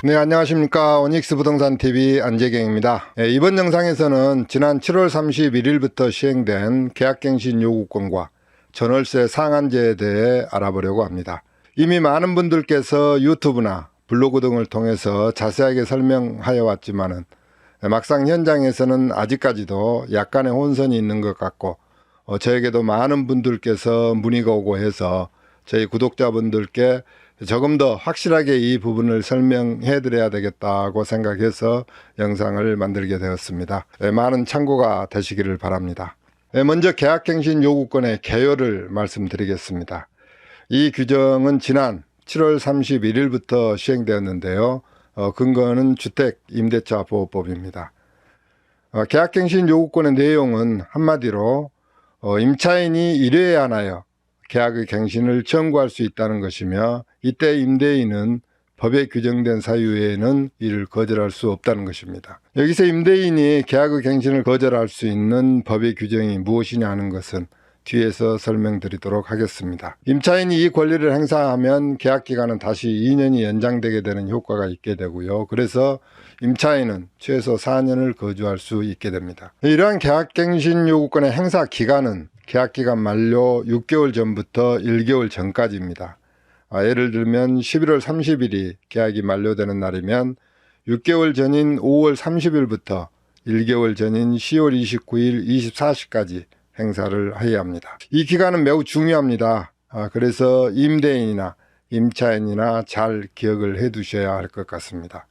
네, 안녕하십니까. 오닉스 부동산 TV 안재경입니다. 이번 영상에서는 지난 7월 31일부터 시행된 계약갱신 요구권과 전월세 상한제에 대해 알아보려고 합니다. 이미 많은 분들께서 유튜브나 블로그 등을 통해서 자세하게 설명하여 왔지만은 막상 현장에서는 아직까지도 약간의 혼선이 있는 것 같고 저에게도 많은 분들께서 문의가 오고 해서 저희 구독자분들께 조금 더 확실하게 이 부분을 설명해 드려야 되겠다고 생각해서 영상을 만들게 되었습니다. 많은 참고가 되시기를 바랍니다. 먼저 계약갱신 요구권의 개요를 말씀드리겠습니다. 이 규정은 지난 7월 31일부터 시행되었는데요. 근거는 주택임대차보호법입니다. 계약갱신 요구권의 내용은 한마디로 임차인이 1회에 한하여 계약의 갱신을 청구할 수 있다는 것이며, 이때 임대인은 법에 규정된 사유 외에는 이를 거절할 수 없다는 것입니다. 여기서 임대인이 계약의 갱신을 거절할 수 있는 법의 규정이 무엇이냐 하는 것은 뒤에서 설명드리도록 하겠습니다. 임차인이 이 권리를 행사하면 계약기간은 다시 2년이 연장되게 되는 효과가 있게 되고요. 그래서 임차인은 최소 4년을 거주할 수 있게 됩니다. 이러한 계약갱신 요구권의 행사 기간은 계약기간 만료 6개월 전부터 1개월 전까지입니다. 예를 들면 11월 30일이 계약이 만료되는 날이면 6개월 전인 5월 30일부터 1개월 전인 10월 29일 24시까지 행사를 해야 합니다. 이 기간은 매우 중요합니다. 그래서 임대인이나 임차인이나 잘 기억을 해 두셔야 할 것 같습니다.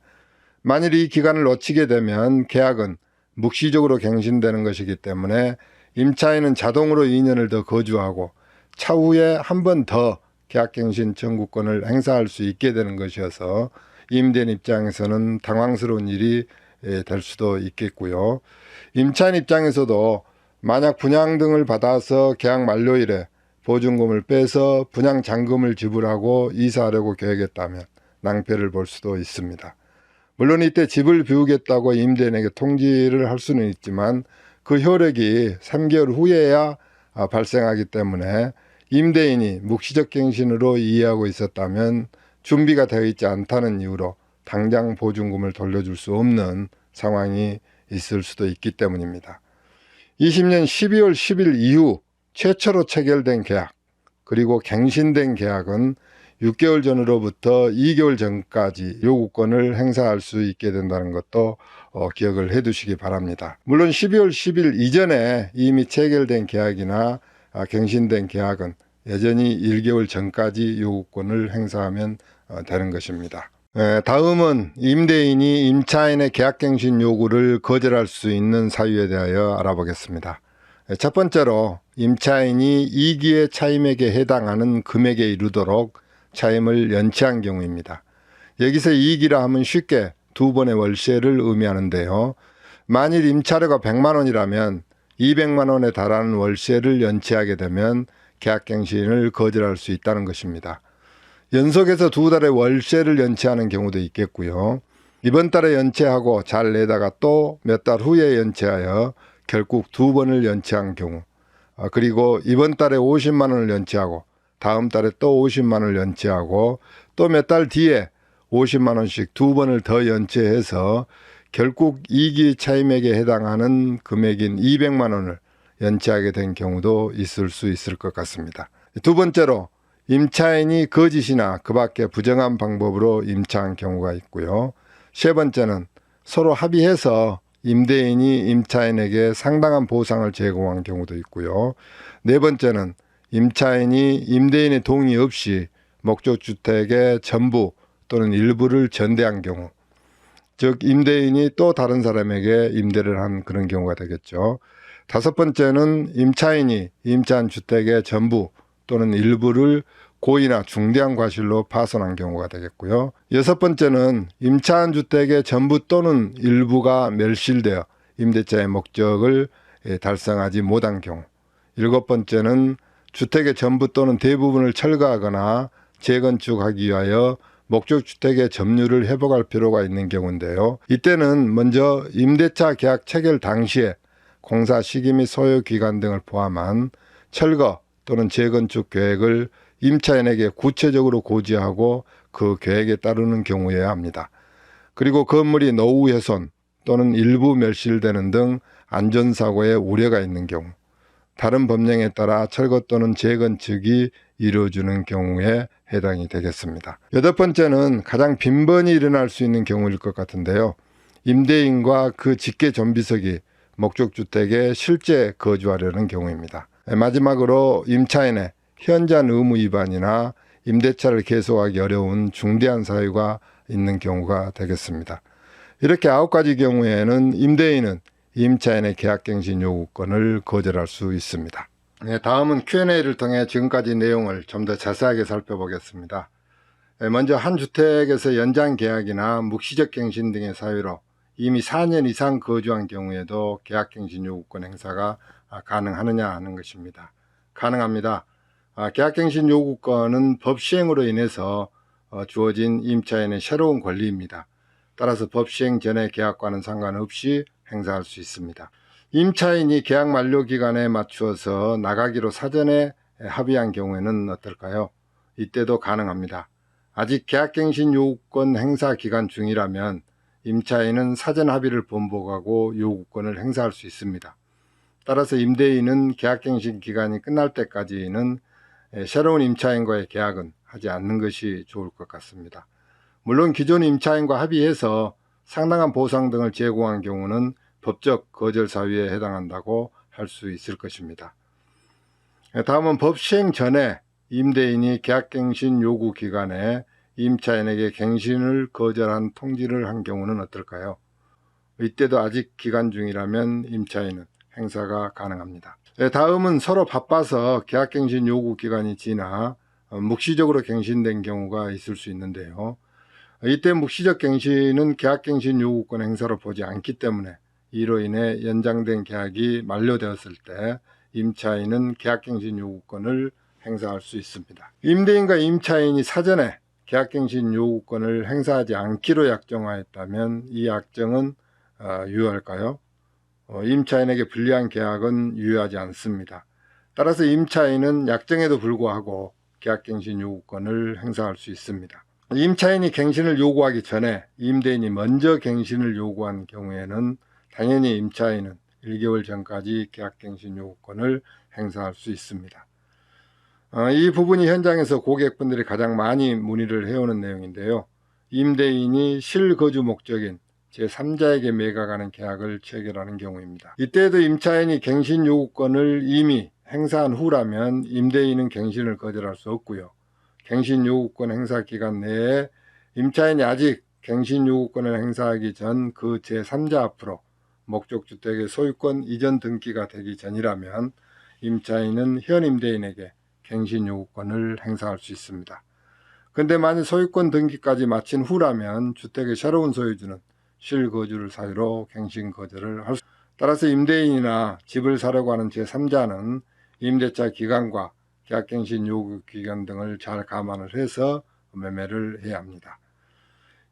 만일 이 기간을 놓치게 되면 계약은 묵시적으로 갱신되는 것이기 때문에 임차인은 자동으로 2년을 더 거주하고 차후에 한 번 더 계약갱신 청구권을 행사할 수 있게 되는 것이어서 임대인 입장에서는 당황스러운 일이 될 수도 있겠고요. 임차인 입장에서도 만약 분양 등을 받아서 계약 만료일에 보증금을 빼서 분양 잔금을 지불하고 이사하려고 계획했다면 낭패를 볼 수도 있습니다. 물론 이때 집을 비우겠다고 임대인에게 통지를 할 수는 있지만 그 효력이 3개월 후에야 발생하기 때문에 임대인이 묵시적 갱신으로 이해하고 있었다면 준비가 되어 있지 않다는 이유로 당장 보증금을 돌려줄 수 없는 상황이 있을 수도 있기 때문입니다. 20년 12월 10일 이후 최초로 체결된 계약, 그리고 갱신된 계약은 6개월 전으로부터 2개월 전까지 요구권을 행사할 수 있게 된다는 것도 기억을 해 두시기 바랍니다. 물론 12월 10일 이전에 이미 체결된 계약이나 갱신된 계약은 여전히 1개월 전까지 요구권을 행사하면 되는 것입니다. 다음은 임대인이 임차인의 계약갱신 요구를 거절할 수 있는 사유에 대하여 알아보겠습니다. 첫 번째로 임차인이 2기의 차임액에 해당하는 금액에 이르도록 차임을 연체한 경우입니다. 여기서 2기라 하면 쉽게 2번의 월세를 의미하는데요. 만일 임차료가 100만 원이라면 200만 원에 달하는 월세를 연체하게 되면 계약갱신을 거절할 수 있다는 것입니다. 연속해서 2달의 월세를 연체하는 경우도 있겠고요. 이번 달에 연체하고 잘 내다가 또 몇 달 후에 연체하여 결국 2번을 연체한 경우, 그리고 이번 달에 50만 원을 연체하고 다음 달에 또 50만 원을 연체하고 또 몇 달 뒤에 50만 원씩 2번을 더 연체해서 결국 2기 차임액에 해당하는 금액인 200만 원을 연체하게 된 경우도 있을 수 있을 것 같습니다. 두 번째로 임차인이 거짓이나 그 밖에 부정한 방법으로 임차한 경우가 있고요. 세 번째는 서로 합의해서 임대인이 임차인에게 상당한 보상을 제공한 경우도 있고요. 네 번째는 임차인이 임대인의 동의 없이 목적주택의 전부 또는 일부를 전대한 경우, 즉 임대인이 또 다른 사람에게 임대를 한 그런 경우가 되겠죠. 다섯 번째는 임차인이 임차한 주택의 전부 또는 일부를 고의나 중대한 과실로 파손한 경우가 되겠고요. 여섯 번째는 임차한 주택의 전부 또는 일부가 멸실되어 임대차의 목적을 달성하지 못한 경우. 일곱 번째는 주택의 전부 또는 대부분을 철거하거나 재건축하기 위하여 목적주택의 점유를 회복할 필요가 있는 경우인데요. 이때는 먼저 임대차 계약 체결 당시에 공사 시기 및 소요 기간 등을 포함한 철거 또는 재건축 계획을 임차인에게 구체적으로 고지하고 그 계획에 따르는 경우여야 합니다. 그리고 건물이 노후 훼손 또는 일부 멸실되는 등 안전사고의 우려가 있는 경우, 다른 법령에 따라 철거 또는 재건축이 이루어지는 경우에 해당이 되겠습니다. 여덟 번째는 가장 빈번히 일어날 수 있는 경우일 것 같은데요. 임대인과 그 직계 존비속이 목적주택에 실제 거주하려는 경우입니다. 마지막으로 임차인의 현저한 의무 위반이나 임대차를 계속하기 어려운 중대한 사유가 있는 경우가 되겠습니다. 이렇게 9가지 경우에는 임대인은 임차인의 계약갱신 요구권을 거절할 수 있습니다. 다음은 Q&A를 통해 지금까지 내용을 좀 더 자세하게 살펴보겠습니다. 먼저 한 주택에서 연장 계약이나 묵시적 갱신 등의 사유로 이미 4년 이상 거주한 경우에도 계약갱신 요구권 행사가 가능하느냐 하는 것입니다. 가능합니다. 계약갱신 요구권은 법 시행으로 인해서 주어진 임차인의 새로운 권리입니다. 따라서 법 시행 전의 계약과는 상관없이 행사할 수 있습니다. 임차인이 계약 만료 기간에 맞추어서 나가기로 사전에 합의한 경우에는 어떨까요? 이때도 가능합니다. 아직 계약갱신 요구권 행사 기간 중이라면 임차인은 사전 합의를 번복하고 요구권을 행사할 수 있습니다. 따라서 임대인은 계약갱신 기간이 끝날 때까지는 새로운 임차인과의 계약은 하지 않는 것이 좋을 것 같습니다. 물론 기존 임차인과 합의해서 상당한 보상 등을 제공한 경우는 법적 거절 사유에 해당한다고 할 수 있을 것입니다. 다음은 법 시행 전에 임대인이 계약갱신 요구 기간에 임차인에게 갱신을 거절한 통지를 한 경우는 어떨까요? 이때도 아직 기간 중이라면 임차인은 행사가 가능합니다. 다음은 서로 바빠서 계약갱신 요구 기간이 지나 묵시적으로 갱신된 경우가 있을 수 있는데요. 이때 묵시적 갱신은 계약갱신 요구권 행사로 보지 않기 때문에 이로 인해 연장된 계약이 만료되었을 때 임차인은 계약갱신 요구권을 행사할 수 있습니다. 임대인과 임차인이 사전에 계약갱신 요구권을 행사하지 않기로 약정하였다면 이 약정은 유효할까요? 임차인에게 불리한 계약은 유효하지 않습니다. 따라서 임차인은 약정에도 불구하고 계약갱신 요구권을 행사할 수 있습니다. 임차인이 갱신을 요구하기 전에 임대인이 먼저 갱신을 요구한 경우에는 당연히 임차인은 1개월 전까지 계약갱신 요구권을 행사할 수 있습니다. 이 부분이 현장에서 고객분들이 가장 많이 문의를 해오는 내용인데요. 임대인이 실거주 목적인 제3자에게 매각하는 계약을 체결하는 경우입니다. 이때에도 임차인이 갱신 요구권을 이미 행사한 후라면 임대인은 갱신을 거절할 수 없고요. 갱신 요구권 행사 기간 내에 임차인이 아직 갱신 요구권을 행사하기 전 그 제3자 앞으로 목적주택의 소유권 이전 등기가 되기 전이라면 임차인은 현 임대인에게 갱신 요구권을 행사할 수 있습니다. 그런데 만약 소유권 등기까지 마친 후라면 주택의 새로운 소유주는 실거주를 사유로 갱신 거절을 할 수 있습니다. 따라서 임대인이나 집을 사려고 하는 제3자는 임대차 기간과 계약갱신 요구 기간 등을 잘 감안을 해서 매매를 해야 합니다.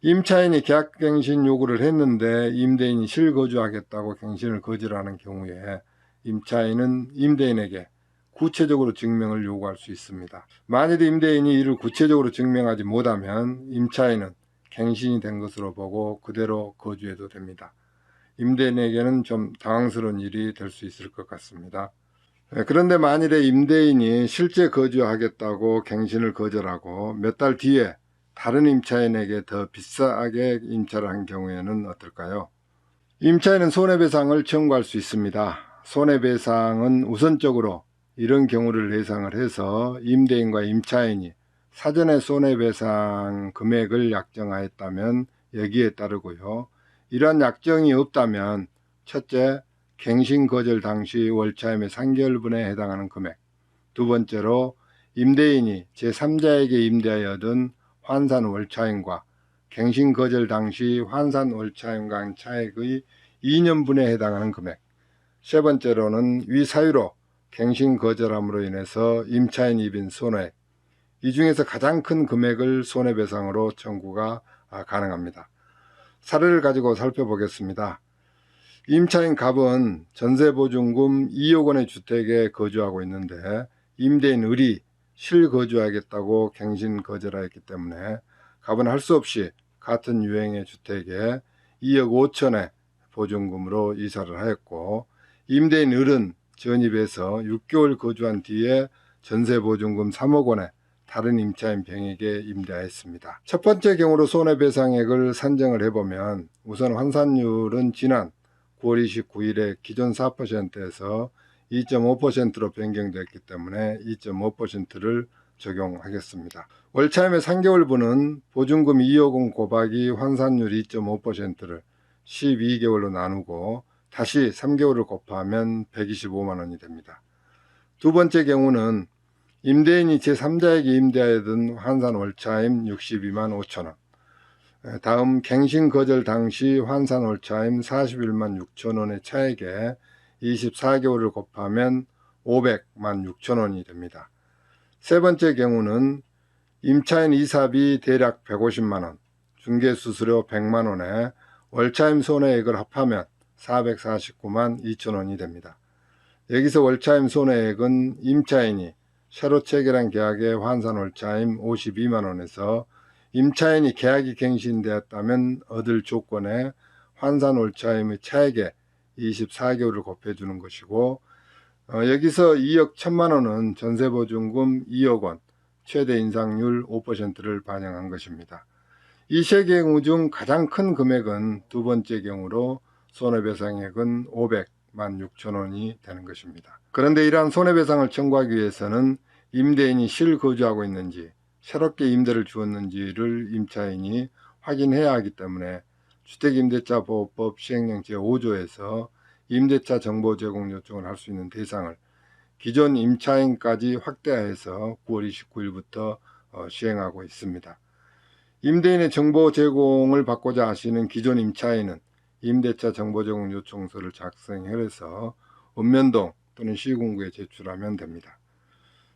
임차인이 계약갱신 요구를 했는데 임대인이 실거주하겠다고 갱신을 거절하는 경우에 임차인은 임대인에게 구체적으로 증명을 요구할 수 있습니다. 만일 임대인이 이를 구체적으로 증명하지 못하면 임차인은 갱신이 된 것으로 보고 그대로 거주해도 됩니다. 임대인에게는 좀 당황스러운 일이 될 수 있을 것 같습니다. 그런데 만일에 임대인이 실제 거주하겠다고 갱신을 거절하고 몇 달 뒤에 다른 임차인에게 더 비싸게 임차를 한 경우에는 어떨까요? 임차인은 손해배상을 청구할 수 있습니다. 손해배상은 우선적으로 이런 경우를 예상을 해서 임대인과 임차인이 사전에 손해배상 금액을 약정하였다면 여기에 따르고요. 이러한 약정이 없다면 첫째, 갱신 거절 당시 월차임의 3개월분에 해당하는 금액, 두 번째로 임대인이 제3자에게 임대하여든 환산 월차임과 갱신 거절 당시 환산 월차임과 한 차액의 2년분에 해당하는 금액, 세 번째로는 위 사유로 갱신 거절함으로 인해서 임차인이 입은 손해, 이 중에서 가장 큰 금액을 손해배상으로 청구가 가능합니다. 사례를 가지고 살펴보겠습니다. 임차인 갑은 전세보증금 2억 원의 주택에 거주하고 있는데 임대인 을이 실거주하겠다고 갱신 거절하였기 때문에 갑은 할 수 없이 같은 유형의 주택에 2억 5천에 보증금으로 이사를 하였고, 임대인 을은 전입해서 6개월 거주한 뒤에 전세보증금 3억 원에 다른 임차인 B에게 임대하였습니다. 첫 번째 경우로 손해배상액을 산정을 해보면 우선 환산율은 지난 9월 29일에 기존 4%에서 2.5%로 변경되었기 때문에 2.5%를 적용하겠습니다. 월차임의 3개월분은 보증금 2억 원 곱하기 환산율 2.5%를 12개월로 나누고 다시 3개월을 곱하면 125만 원이 됩니다. 두 번째 경우는 임대인이 제3자에게 임대하여던 환산 월차임 62만 5천 원, 다음 갱신 거절 당시 환산 월차임 41만 6천 원의 차액에 24개월을 곱하면 500만 6천 원이 됩니다. 세 번째 경우는 임차인 이사비 대략 150만 원, 중개수수료 100만 원에 월차임 손해액을 합하면 449만 2천 원이 됩니다. 여기서 월차임 손해액은 임차인이 새로 체결한 계약의 환산 월차임 52만 원에서 임차인이 계약이 갱신되었다면 얻을 조건에 환산 월차임의 차액에 24개월을 곱해주는 것이고, 여기서 2억 1천만 원은 전세보증금 2억 원, 최대 인상률 5%를 반영한 것입니다. 이 세 경우 중 가장 큰 금액은 두 번째 경우로 손해배상액은 500만 6천 원이 되는 것입니다. 그런데 이러한 손해배상을 청구하기 위해서는 임대인이 실거주하고 있는지, 새롭게 임대를 주었는지를 임차인이 확인해야 하기 때문에 주택임대차보호법 시행령 제5조에서 임대차 정보 제공 요청을 할 수 있는 대상을 기존 임차인까지 확대해서 9월 29일부터 시행하고 있습니다. 임대인의 정보 제공을 받고자 하시는 기존 임차인은 임대차 정보 제공 요청서를 작성해서 읍면동 또는 시군구에 제출하면 됩니다.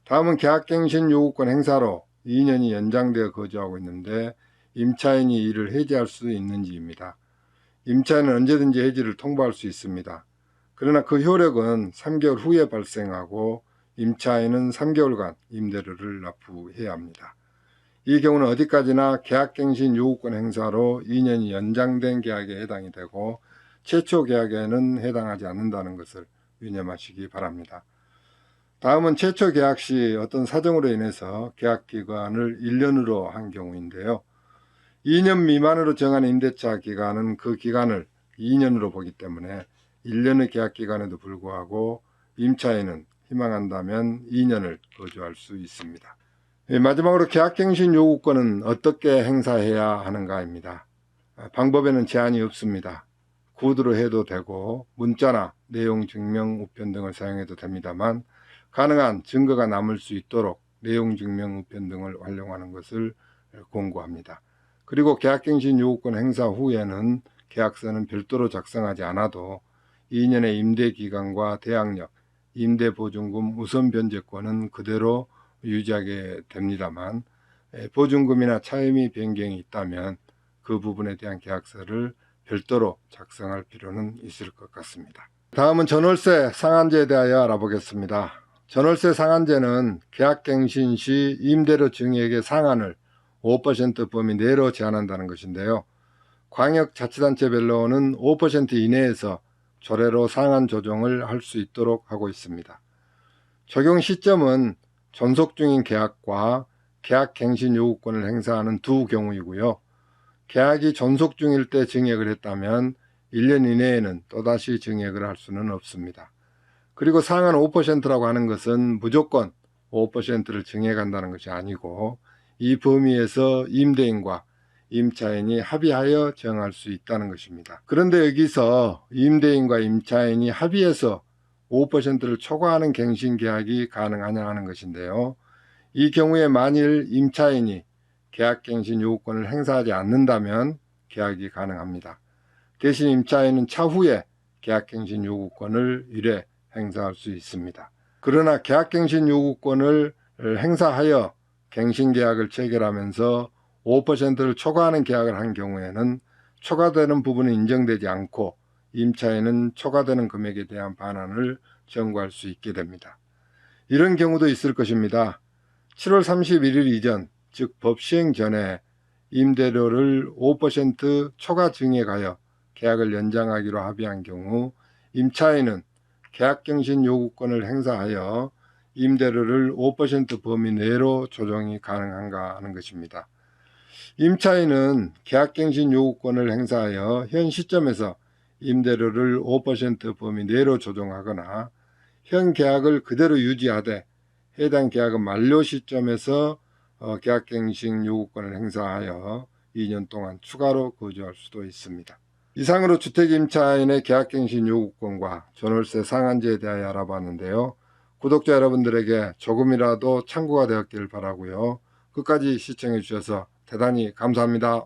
다음은 계약갱신 요구권 행사로 2년이 연장되어 거주하고 있는데 임차인이 이를 해지할 수 있는지입니다. 임차인은 언제든지 해지를 통보할 수 있습니다. 그러나 그 효력은 3개월 후에 발생하고 임차인은 3개월간 임대료를 납부해야 합니다. 이 경우는 어디까지나 계약갱신 요구권 행사로 2년이 연장된 계약에 해당이 되고 최초 계약에는 해당하지 않는다는 것을 유념하시기 바랍니다. 다음은 최초 계약 시 어떤 사정으로 인해서 계약기간을 1년으로 한 경우인데요. 2년 미만으로 정한 임대차 기간은 그 기간을 2년으로 보기 때문에 1년의 계약기간에도 불구하고 임차인은 희망한다면 2년을 거주할 수 있습니다. 마지막으로 계약갱신 요구권은 어떻게 행사해야 하는가입니다. 방법에는 제한이 없습니다. 구두로 해도 되고 문자나 내용 증명 우편 등을 사용해도 됩니다만 가능한 증거가 남을 수 있도록 내용 증명 우편 등을 활용하는 것을 권고합니다. 그리고 계약갱신 요구권 행사 후에는 계약서는 별도로 작성하지 않아도 2년의 임대기간과 대항력, 임대보증금 우선 변제권은 그대로 유지하게 됩니다만 보증금이나 차임이 변경이 있다면 그 부분에 대한 계약서를 별도로 작성할 필요는 있을 것 같습니다. 다음은 전월세 상한제에 대하여 알아보겠습니다. 전월세 상한제는 계약갱신 시 임대료 증액의 상한을 5% 범위 내로 제한한다는 것인데요. 광역자치단체별로는 5% 이내에서 조례로 상한 조정을 할 수 있도록 하고 있습니다. 적용 시점은 존속 중인 계약과 계약갱신 요구권을 행사하는 두 경우이고요. 계약이 존속 중일 때 증액을 했다면 1년 이내에는 또다시 증액을 할 수는 없습니다. 그리고 상한 5%라고 하는 것은 무조건 5%를 증액한다는 것이 아니고 이 범위에서 임대인과 임차인이 합의하여 정할 수 있다는 것입니다. 그런데 여기서 임대인과 임차인이 합의해서 5%를 초과하는 갱신계약이 가능하냐 하는 것인데요. 이 경우에 만일 임차인이 계약갱신 요구권을 행사하지 않는다면 계약이 가능합니다. 대신 임차인은 차후에 계약갱신 요구권을 1회 행사할 수 있습니다. 그러나 계약갱신 요구권을 행사하여 갱신계약을 체결하면서 5%를 초과하는 계약을 한 경우에는 초과되는 부분은 인정되지 않고 임차인은 초과되는 금액에 대한 반환을 청구할 수 있게 됩니다. 이런 경우도 있을 것입니다. 7월 31일 이전, 즉 법 시행 전에 임대료를 5% 초과 증액하여 계약을 연장하기로 합의한 경우 임차인은 계약갱신 요구권을 행사하여 임대료를 5% 범위 내로 조정이 가능한가 하는 것입니다. 임차인은 계약갱신 요구권을 행사하여 현 시점에서 임대료를 5% 범위 내로 조정하거나 현 계약을 그대로 유지하되 해당 계약은 만료 시점에서 계약갱신 요구권을 행사하여 2년 동안 추가로 거주할 수도 있습니다. 이상으로 주택임차인의 계약갱신 요구권과 전월세 상한제에 대하여 알아봤는데요. 구독자 여러분들에게 조금이라도 참고가 되었길 바라고요. 끝까지 시청해 주셔서 대단히 감사합니다.